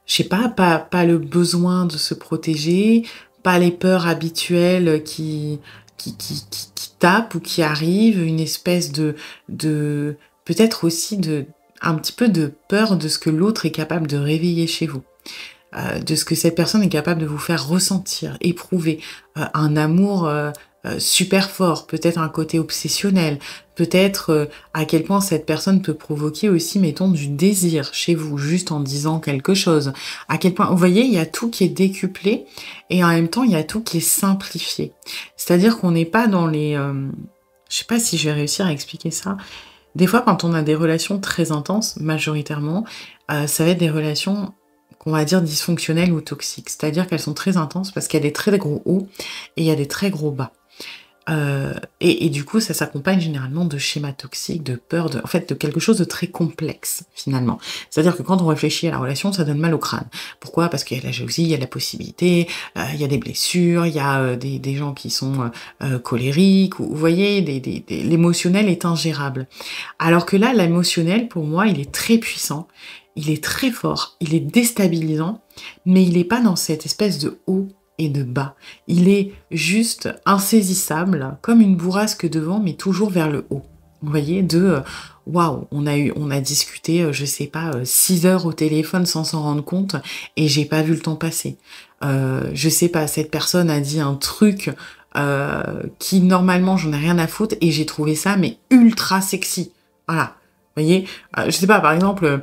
je sais pas le besoin de se protéger, pas les peurs habituelles qui tapent ou qui arrivent, une espèce de peut-être aussi un petit peu de peur de ce que l'autre est capable de réveiller chez vous, de ce que cette personne est capable de vous faire ressentir, éprouver, un amour super fort, peut-être un côté obsessionnel, peut-être à quel point cette personne peut provoquer aussi, mettons, du désir chez vous, juste en disant quelque chose. À quel point, vous voyez, il y a tout qui est décuplé et en même temps, il y a tout qui est simplifié. C'est-à-dire qu'on n'est pas dans les... je sais pas si je vais réussir à expliquer ça. Des fois, quand on a des relations très intenses, majoritairement, ça va être des relations qu'on va dire dysfonctionnelles ou toxiques. C'est-à-dire qu'elles sont très intenses parce qu'il y a des très gros hauts et il y a des très gros bas. Et du coup, ça s'accompagne généralement de schémas toxiques, de peur, en fait, de quelque chose de très complexe, finalement. C'est-à-dire que quand on réfléchit à la relation, ça donne mal au crâne. Pourquoi? Parce qu'il y a la jalousie, il y a la possibilité, il y a des blessures, il y a des gens qui sont colériques, ou, vous voyez, l'émotionnel est ingérable. Alors que là, l'émotionnel, pour moi, il est très puissant, il est très fort, il est déstabilisant, mais il n'est pas dans cette espèce de haut et de bas. Il est juste insaisissable, comme une bourrasque de vent, mais toujours vers le haut. Vous voyez, waouh, on a discuté, je sais pas, 6 heures au téléphone sans s'en rendre compte, et j'ai pas vu le temps passer. Je sais pas, cette personne a dit un truc qui normalement j'en ai rien à foutre, et j'ai trouvé ça mais ultra sexy. Voilà. Vous voyez, je sais pas, par exemple,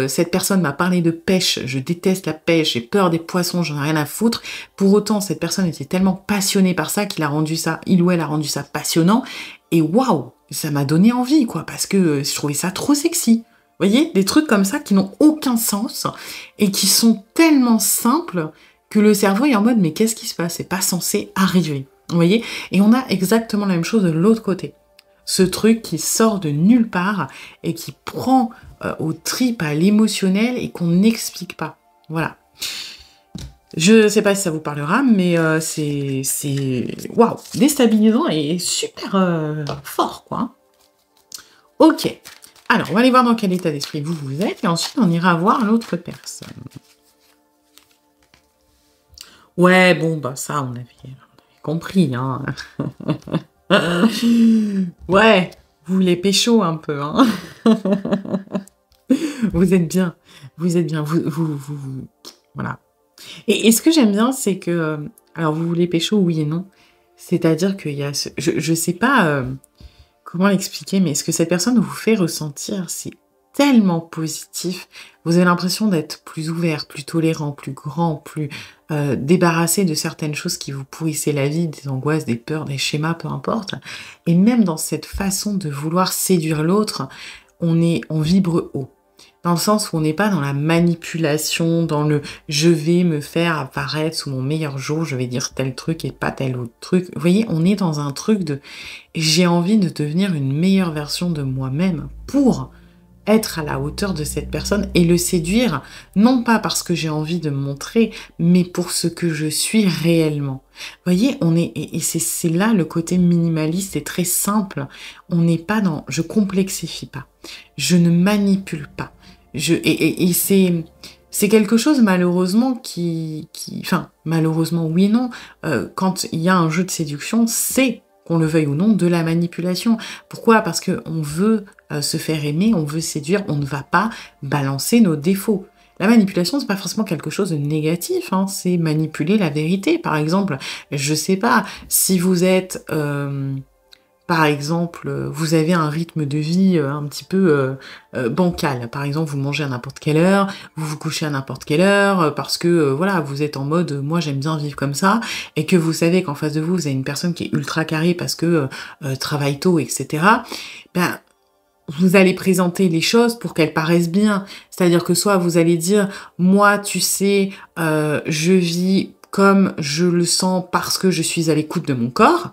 cette personne m'a parlé de pêche, je déteste la pêche, j'ai peur des poissons, j'en ai rien à foutre. Pour autant, cette personne était tellement passionnée par ça il ou elle a rendu ça passionnant. Et waouh, ça m'a donné envie, quoi, parce que je trouvais ça trop sexy. Vous voyez, des trucs comme ça qui n'ont aucun sens et qui sont tellement simples que le cerveau est en mode, mais qu'est-ce qui se passe? C'est pas censé arriver. Vous voyez? Et on a exactement la même chose de l'autre côté. Ce truc qui sort de nulle part et qui prend aux tripes, à l'émotionnel et qu'on n'explique pas. Voilà. Je sais pas si ça vous parlera, mais c'est waouh, déstabilisant et super fort, quoi. Ok. Alors, on va aller voir dans quel état d'esprit vous êtes et ensuite on ira voir l'autre personne. Ouais, bon, bah ça, on avait compris, hein. Ouais, vous les pécho un peu, hein. Vous êtes bien, vous voilà. Et ce que j'aime bien, c'est que, alors vous voulez pécho, oui et non, c'est-à-dire qu'il y a je sais pas comment l'expliquer, mais ce que cette personne vous fait ressentir, c'est tellement positif. Vous avez l'impression d'être plus ouvert, plus tolérant, plus grand, plus débarrassé de certaines choses qui vous pourrissaient la vie, des angoisses, des peurs, des schémas, peu importe. Et même dans cette façon de vouloir séduire l'autre, on vibre haut. Dans le sens où on n'est pas dans la manipulation, dans le « je vais me faire apparaître sous mon meilleur jour, je vais dire tel truc et pas tel autre truc ». Vous voyez, on est dans un truc de « j'ai envie de devenir une meilleure version de moi-même pour être à la hauteur de cette personne et le séduire, non pas parce que j'ai envie de me montrer, mais pour ce que je suis réellement ». Vous voyez, et c'est là le côté minimaliste et très simple. On n'est pas dans « je complexifie pas, je ne manipule pas ». Et c'est quelque chose malheureusement enfin malheureusement oui et non, quand il y a un jeu de séduction, c'est, qu'on le veuille ou non, de la manipulation. Pourquoi? Parce que on veut se faire aimer, on veut séduire, on ne va pas balancer nos défauts. La manipulation, c'est pas forcément quelque chose de négatif, hein, c'est manipuler la vérité. Par exemple, je sais pas, si vous êtes par exemple, vous avez un rythme de vie un petit peu bancal. Par exemple, vous mangez à n'importe quelle heure, vous vous couchez à n'importe quelle heure, parce que voilà, vous êtes en mode moi j'aime bien vivre comme ça, et que vous savez qu'en face de vous, vous avez une personne qui est ultra carrée parce que travaille tôt, etc. Ben, vous allez présenter les choses pour qu'elles paraissent bien. C'est-à-dire que soit vous allez dire moi, tu sais, je vis comme je le sens parce que je suis à l'écoute de mon corps.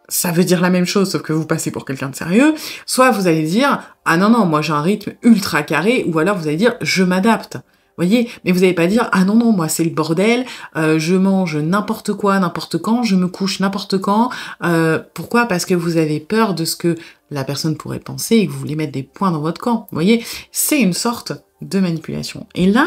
Ça veut dire la même chose, sauf que vous passez pour quelqu'un de sérieux. Soit vous allez dire, ah non, non, moi j'ai un rythme ultra carré, ou alors vous allez dire, je m'adapte. Voyez, mais vous n'allez pas dire, ah non, non, moi c'est le bordel, je mange n'importe quoi, n'importe quand, je me couche n'importe quand. Pourquoi? Parce que vous avez peur de ce que la personne pourrait penser et que vous voulez mettre des points dans votre camp. Voyez, c'est une sorte de manipulation. Et là,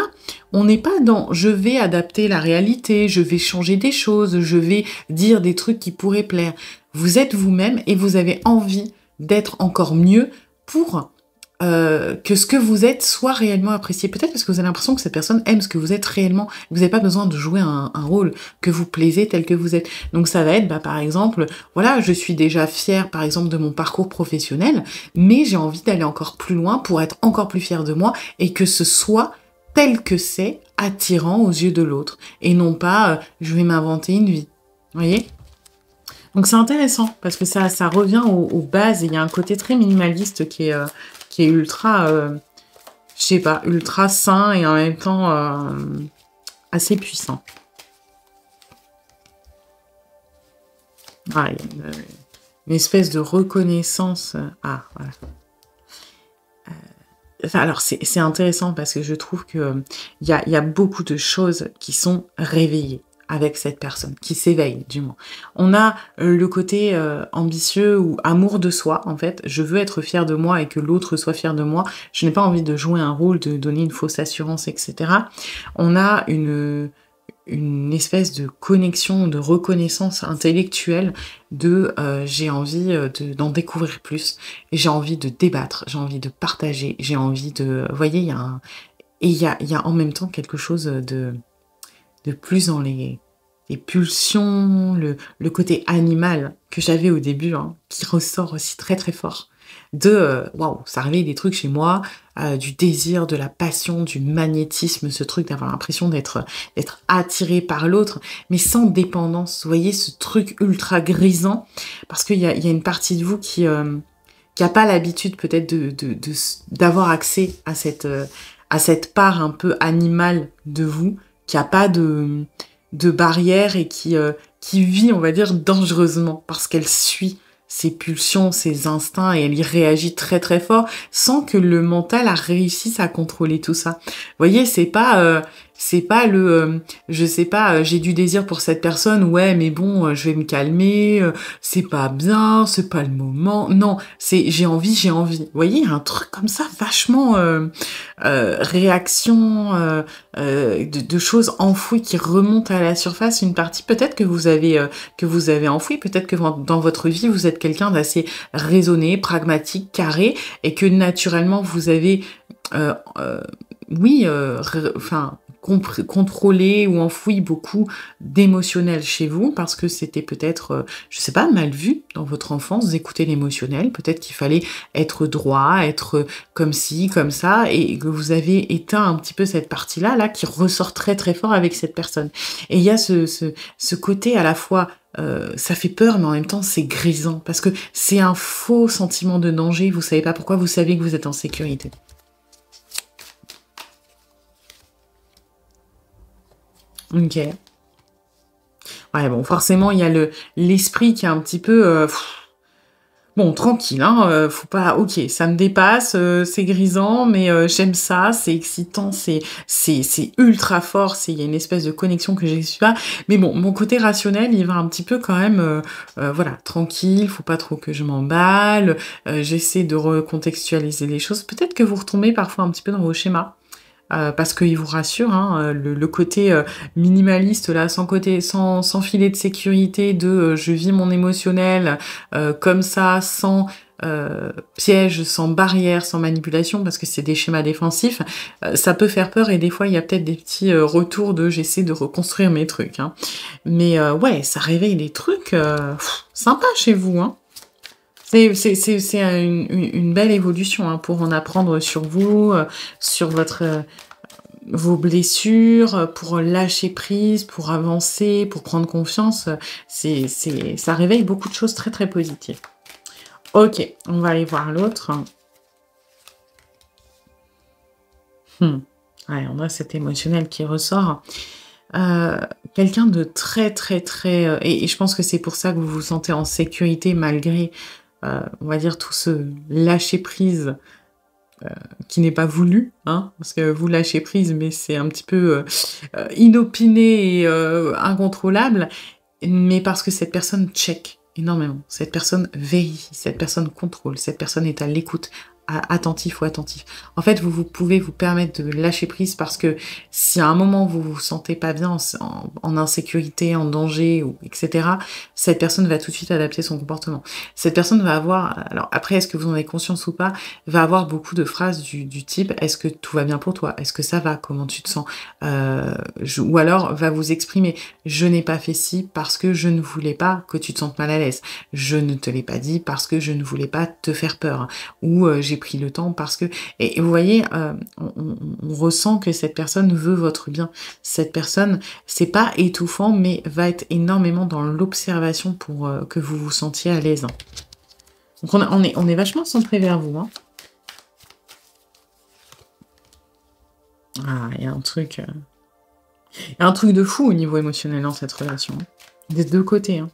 on n'est pas dans je vais adapter la réalité, je vais changer des choses, je vais dire des trucs qui pourraient plaire. Vous êtes vous-même et vous avez envie d'être encore mieux pour que ce que vous êtes soit réellement apprécié. Peut-être parce que vous avez l'impression que cette personne aime ce que vous êtes réellement. Vous n'avez pas besoin de jouer un rôle, que vous plaisez tel que vous êtes. Donc ça va être, par exemple, voilà, je suis déjà fière, par exemple, de mon parcours professionnel, mais j'ai envie d'aller encore plus loin pour être encore plus fière de moi et que ce soit tel que c'est, attirant aux yeux de l'autre. Et non pas, je vais m'inventer une vie. Vous voyez ? Donc c'est intéressant, parce que ça revient aux bases, et il y a un côté très minimaliste qui est ultra, je sais pas, ultra sain et en même temps assez puissant. Ah, il y a une espèce de reconnaissance. Ah, voilà. Alors, c'est intéressant parce que je trouve que il y a beaucoup de choses qui sont réveillées avec cette personne, qui s'éveille du moins. On a le côté ambitieux ou amour de soi, en fait. Je veux être fière de moi et que l'autre soit fier de moi. Je n'ai pas envie de jouer un rôle, de donner une fausse assurance, etc. On a une espèce de connexion, de reconnaissance intellectuelle de j'ai envie d'en découvrir plus, et j'ai envie de débattre, j'ai envie de partager, j'ai envie de... Vous voyez, il y a en même temps quelque chose de plus dans les pulsions, le côté animal que j'avais au début, hein, qui ressort aussi très très fort. Waouh, ça réveille des trucs chez moi, du désir, de la passion, du magnétisme, ce truc d'avoir l'impression d'être attiré par l'autre, mais sans dépendance. Vous voyez, ce truc ultra grisant, parce qu'il y a une partie de vous qui a pas l'habitude peut-être d'avoir accès à cette part un peu animale de vous, qui a pas de barrière et qui vit, on va dire, dangereusement, parce qu'elle suit ses pulsions, ses instincts, et elle y réagit très très fort, sans que le mental réussisse à contrôler tout ça. Vous voyez, c'est pas je sais pas, j'ai du désir pour cette personne, ouais, mais bon, je vais me calmer, c'est pas bien, c'est pas le moment. Non, c'est j'ai envie. Vous voyez, un truc comme ça, vachement réaction de choses enfouies qui remontent à la surface, une partie peut-être que vous avez enfouie, peut-être que dans votre vie vous êtes quelqu'un d'assez raisonné, pragmatique, carré, et que naturellement vous avez contrôler ou enfoui beaucoup d'émotionnel chez vous, parce que c'était peut-être, je sais pas, mal vu dans votre enfance d'écouter l'émotionnel. Peut-être qu'il fallait être droit, être comme ci, comme ça, et que vous avez éteint un petit peu cette partie-là, qui ressort très très fort avec cette personne. Et il y a ce côté à la fois, ça fait peur, mais en même temps c'est grisant, parce que c'est un faux sentiment de danger. Vous savez pas pourquoi, vous savez que vous êtes en sécurité. Ok. Ouais, bon, forcément, il y a l'esprit qui est un petit peu... bon, tranquille, hein, faut pas... Ok, ça me dépasse, c'est grisant, mais j'aime ça, c'est excitant, c'est ultra fort, il y a une espèce de connexion que j'ai pas. Mais bon, mon côté rationnel, il va un petit peu quand même... voilà, tranquille, faut pas trop que je m'emballe, j'essaie de recontextualiser les choses. Peut-être que vous retombez parfois un petit peu dans vos schémas. Parce qu'il vous rassure, hein, le côté minimaliste là, sans filet de sécurité, je vis mon émotionnel comme ça, sans piège, sans barrière, sans manipulation, parce que c'est des schémas défensifs, ça peut faire peur, et des fois il y a peut-être des petits retours j'essaie de reconstruire mes trucs, hein. Mais ouais, ça réveille des trucs sympas chez vous, hein. C'est une belle évolution hein, pour en apprendre sur vous, sur vos blessures, pour lâcher prise, pour avancer, pour prendre confiance. Ça réveille beaucoup de choses très très positives. Ok, on va aller voir l'autre. Ouais, on a cet émotionnel qui ressort. Quelqu'un de très très très... et je pense que c'est pour ça que vous vous sentez en sécurité malgré, on va dire, tout ce lâcher-prise qui n'est pas voulu, hein, parce que vous lâchez prise, mais c'est un petit peu inopiné et incontrôlable, mais parce que cette personne check énormément, cette personne vérifie, cette personne contrôle, cette personne est à l'écoute, attentif ou attentif. En fait, vous pouvez vous permettre de lâcher prise parce que si à un moment vous vous sentez pas bien, en insécurité, en danger, etc., cette personne va tout de suite adapter son comportement. Cette personne va avoir, alors après, est-ce que vous en avez conscience ou pas, va avoir beaucoup de phrases du type « Est-ce que tout va bien pour toi? Est-ce que ça va? Comment tu te sens ?» Ou alors va vous exprimer « Je n'ai pas fait ci parce que je ne voulais pas que tu te sentes mal à l'aise. Je ne te l'ai pas dit parce que je ne voulais pas te faire peur. » Ou j'ai pris le temps parce que... Et vous voyez, on ressent que cette personne veut votre bien. Cette personne, c'est pas étouffant, mais va être énormément dans l'observation pour que vous vous sentiez à l'aise. Donc on est vachement centré vers vous. Hein. Ah, il y a un truc... Il y a un truc de fou au niveau émotionnel dans cette relation. Hein. Des deux côtés. Hein.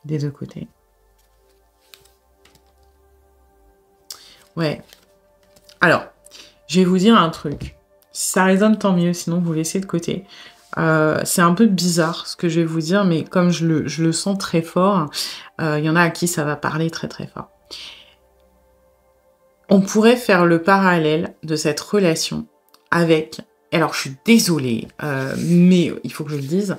Des deux côtés. Ouais. Alors, je vais vous dire un truc. Si ça résonne, tant mieux, sinon vous laissez de côté. C'est un peu bizarre ce que je vais vous dire, mais comme je le sens très fort, il y en a à qui ça va parler très très fort. On pourrait faire le parallèle de cette relation avec, alors je suis désolée, mais il faut que je le dise,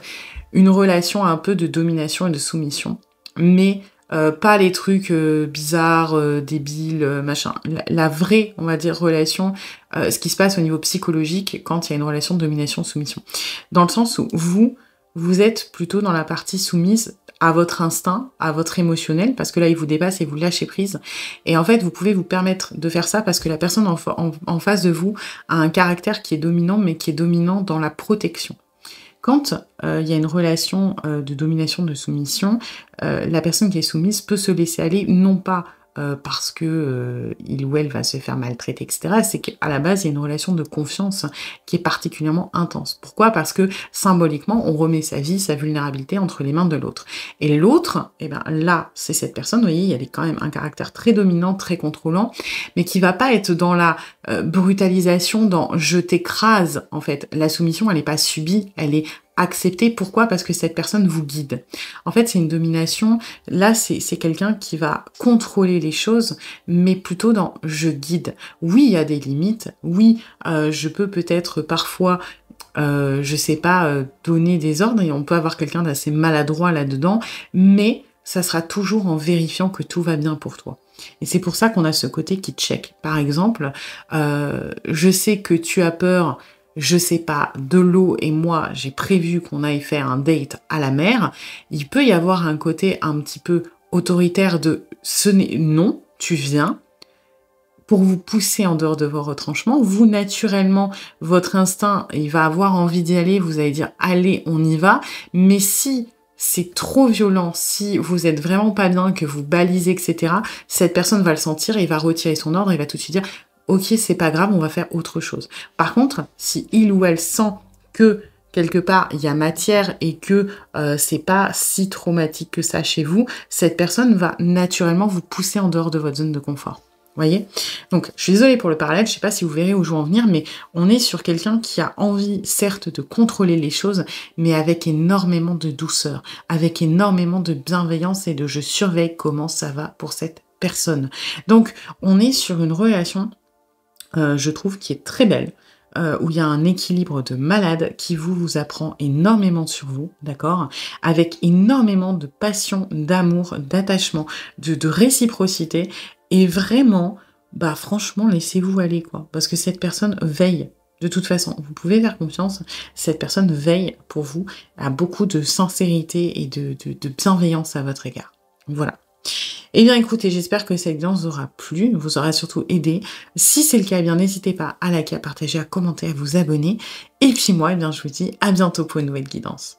une relation un peu de domination et de soumission, mais pas les trucs bizarres, débiles, machin. La vraie, on va dire, relation, ce qui se passe au niveau psychologique quand il y a une relation de domination-soumission. Dans le sens où vous êtes plutôt dans la partie soumise à votre instinct, à votre émotionnel, parce que là, il vous dépasse et vous lâchez prise. Et en fait, vous pouvez vous permettre de faire ça parce que la personne en face de vous a un caractère qui est dominant, mais qui est dominant dans la protection. Quand il y a une relation de domination, de soumission, la personne qui est soumise peut se laisser aller, non pas parce que il ou elle va se faire maltraiter, etc. C'est qu'à la base, il y a une relation de confiance qui est particulièrement intense. Pourquoi? Parce que symboliquement, on remet sa vie, sa vulnérabilité entre les mains de l'autre. Et l'autre, eh ben là, c'est cette personne, vous voyez, il y a quand même un caractère très dominant, très contrôlant, mais qui va pas être dans la brutalisation, dans « je t'écrase », en fait. La soumission, elle n'est pas subie, elle est acceptée. Pourquoi? Parce que cette personne vous guide. En fait, c'est une domination. Là, c'est quelqu'un qui va contrôler les choses, mais plutôt dans « je guide ». Oui, il y a des limites. Oui, je peux peut-être parfois... je sais pas, donner des ordres, et on peut avoir quelqu'un d'assez maladroit là-dedans, mais ça sera toujours en vérifiant que tout va bien pour toi. Et c'est pour ça qu'on a ce côté qui check. Par exemple, je sais que tu as peur, je sais pas, de l'eau, et moi, j'ai prévu qu'on aille faire un date à la mer. Il peut y avoir un côté un petit peu autoritaire de « non, tu viens », pour vous pousser en dehors de vos retranchements. Vous, naturellement, votre instinct, il va avoir envie d'y aller, vous allez dire « allez, on y va ». Mais si c'est trop violent, si vous êtes vraiment pas bien, que vous balisez, etc., cette personne va le sentir et il va retirer son ordre, il va tout de suite dire « ok, c'est pas grave, on va faire autre chose ». Par contre, si il ou elle sent que quelque part, il y a matière et que c'est pas si traumatique que ça chez vous, cette personne va naturellement vous pousser en dehors de votre zone de confort. Voyez? Donc, je suis désolée pour le parallèle, je sais pas si vous verrez où je veux en venir, mais on est sur quelqu'un qui a envie, certes, de contrôler les choses, mais avec énormément de douceur, avec énormément de bienveillance et de je surveille comment ça va pour cette personne. Donc, on est sur une relation, je trouve, qui est très belle, où il y a un équilibre de malade qui vous apprend énormément sur vous, d'accord? Avec énormément de passion, d'amour, d'attachement, de réciprocité. Et vraiment, bah franchement, laissez-vous aller, quoi. Parce que cette personne veille. De toute façon, vous pouvez faire confiance. Cette personne veille pour vous, a beaucoup de sincérité et de bienveillance à votre égard. Voilà. Eh bien écoutez, j'espère que cette guidance vous aura plu, vous aura surtout aidé. Si c'est le cas, eh bien n'hésitez pas à liker, à partager, à commenter, à vous abonner. Et puis moi, eh bien je vous dis à bientôt pour une nouvelle guidance.